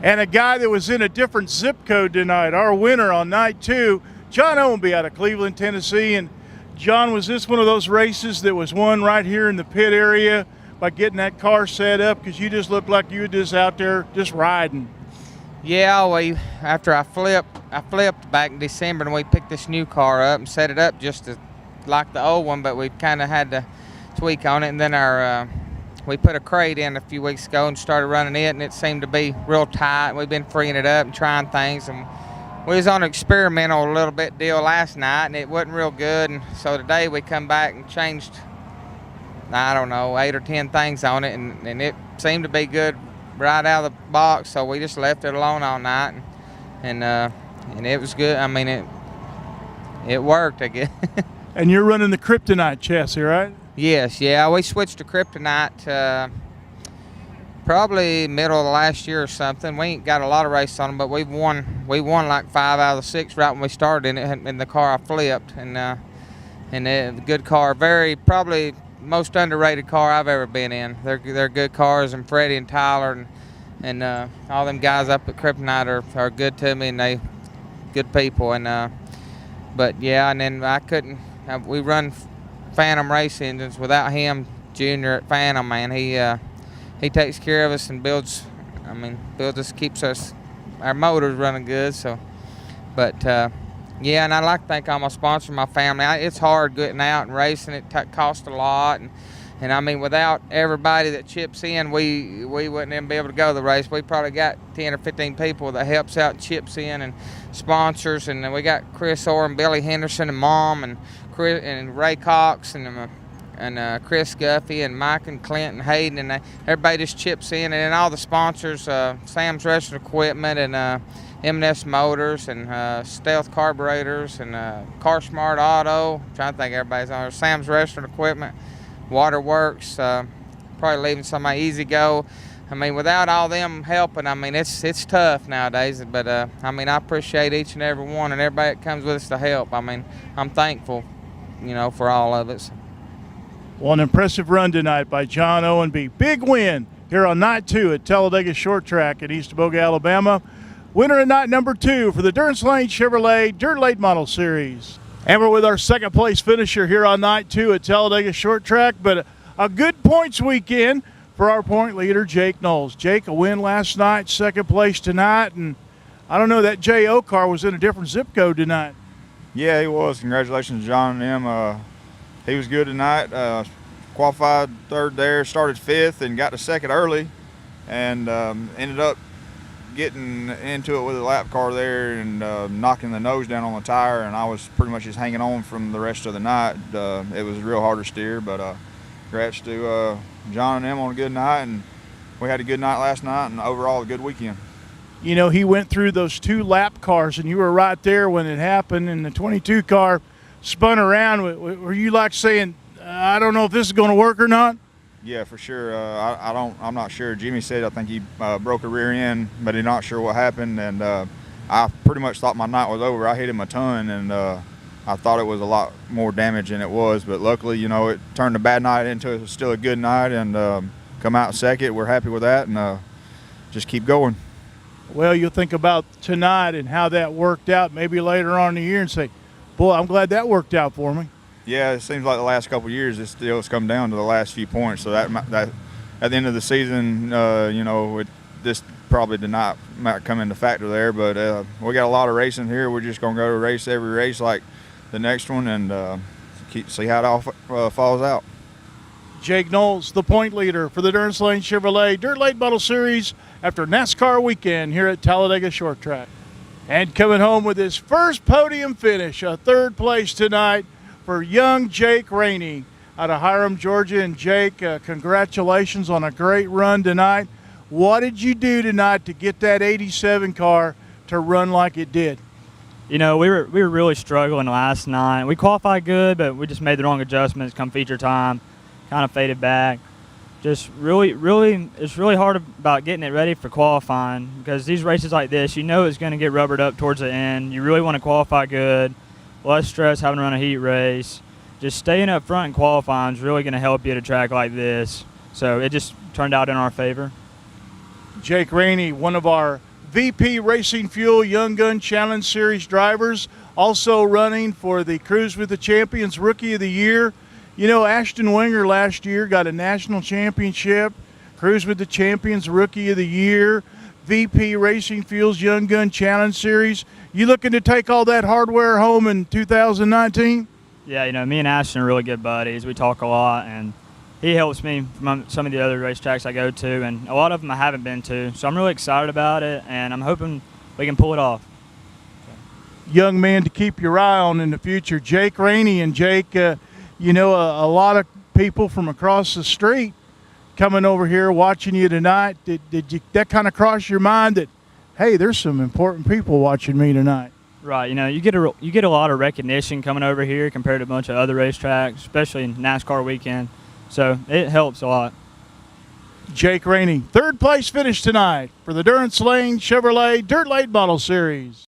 And a guy that was in a different zip code tonight, our winner on night 2, John Owenby out of Cleveland, Tennessee. And John, was this one of those races that was won right here in the pit area by getting that car set up? Because you just looked like you were just out there just riding. Yeah, after I flipped back in December, and we picked this new car up and set it up just like the old one, but we kind of had to tweak on it. And then we put a crate in a few weeks ago and started running it, and it seemed to be real tight. We've been freeing it up and trying things, and we was on an experimental little bit deal last night, and it wasn't real good. And so today we come back and changed, I don't know, 8 or 10 things on it, and it seemed to be good right out of the box. So we just left it alone all night, and it was good. I mean, it worked, I guess. And you're running the Kryptonite chassis, right? Yes, yeah. We switched to Kryptonite probably middle of the last year or something. We ain't got a lot of races on them, but we won like 5 out of the 6 right when we started in the car I flipped, and a good car. Probably most underrated car I've ever been in. They're good cars, and Freddie and Tyler and all them guys up at Kryptonite are good to me, and they good people. And but yeah, and then we run Phantom race engines without him. Junior at Phantom, man, he takes care of us and builds us, keeps our motors running good. So, but yeah, and I'd like to thank all my sponsors, my family. It's hard getting out and racing. It costs a lot, and I mean, without everybody that chips in, we wouldn't even be able to go to the race. We probably got 10 or 15 people that helps out and chips in, and sponsors, and then we got Chris Orr and Billy Henderson and Mom and Chris and Ray Cox and Chris Guffey and Mike and Clint and Hayden, and everybody just chips in, and then all the sponsors, Sam's Wrestling Equipment and M&S Motors and Stealth Carburetors and Car Smart Auto. I'm trying to think everybody's on there. Sam's Wrestling Equipment, Waterworks, probably leaving somebody Easy Go. I mean, without all them helping, I mean, it's tough nowadays, but I mean, I appreciate each and every one and everybody that comes with us to help. I mean, I'm thankful, for all of it. Well, an impressive run tonight by John Owenby. Big win here on night 2 at Talladega Short Track in East Boga, Alabama. Winner in night number 2 for the Durrence Layne Chevrolet Dirt Late Model Series. And we're with our second place finisher here on night 2 at Talladega Short Track, but a good points weekend for our point leader, Jake Knowles. Jake, a win last night, second place tonight, and I don't know, that J.O. car was in a different zip code tonight. Yeah, he was. Congratulations to John and him. He was good tonight. Qualified third there, started 5th, and got to 2nd early, and ended up getting into it with a lap car there and knocking the nose down on the tire, and I was pretty much just hanging on from the rest of the night. It was real hard to steer, but congrats to John and them on a good night, and we had a good night last night, and overall a good weekend. He went through those 2 lap cars, and you were right there when it happened, and the 22 car spun around. Were you like saying, I don't know if this is going to work or not? Yeah, for sure. I'm not sure. Jimmy said I think he broke a rear end, but he's not sure what happened, and I pretty much thought my night was over. I hit him a ton, and I thought it was a lot more damage than it was, but luckily, it turned a bad night into still a good night, and come out 2nd. We're happy with that, and just keep going. Well, you'll think about tonight and how that worked out maybe later on in the year and say, boy, I'm glad that worked out for me. Yeah, it seems like the last couple of years it's come down to the last few points. So that at the end of the season, this probably might come into factor there. But we got a lot of racing here. We're just gonna go to race every race like the next one, and see how it all falls out. Jake Knowles, the point leader for the Durrence Layne Chevrolet Dirt Late Model Series after NASCAR weekend here at Talladega Short Track. And coming home with his first podium finish, a 3rd place tonight for young Jake Rainey out of Hiram, Georgia. And Jake, congratulations on a great run tonight. What did you do tonight to get that 87 car to run like it did? We were really struggling last night. We qualified good, but we just made the wrong adjustments come feature time, kind of faded back. Just really, it's really hard about getting it ready for qualifying, because these races like this, it's going to get rubbered up towards the end. You really want to qualify good. Less stress having to run a heat race. Just staying up front and qualifying is really going to help you at a track like this. So it just turned out in our favor. Jake Rainey, one of our VP Racing Fuel Young Gun Challenge Series drivers, also running for the Cruise with the Champions Rookie of the Year. You know, Ashton Winger last year got a national championship, Cruise with the Champions Rookie of the Year, VP Racing Fuel's Young Gun Challenge Series. You looking to take all that hardware home in 2019? Yeah, you know, me and Ashton are really good buddies. We talk a lot, and he helps me from some of the other racetracks I go to, and a lot of them I haven't been to. So I'm really excited about it, and I'm hoping we can pull it off. Young man to keep your eye on in the future, Jake Rainey. And Jake, you know, a lot of people from across the street coming over here watching you tonight. Did you, that kind of cross your mind that, hey, there's some important people watching me tonight? Right, you know, you get a lot of recognition coming over here compared to a bunch of other racetracks, especially in NASCAR weekend. So it helps a lot. Jake Rainey, third place finish tonight for the Durrence Layne Chevrolet Dirt Late Model Series.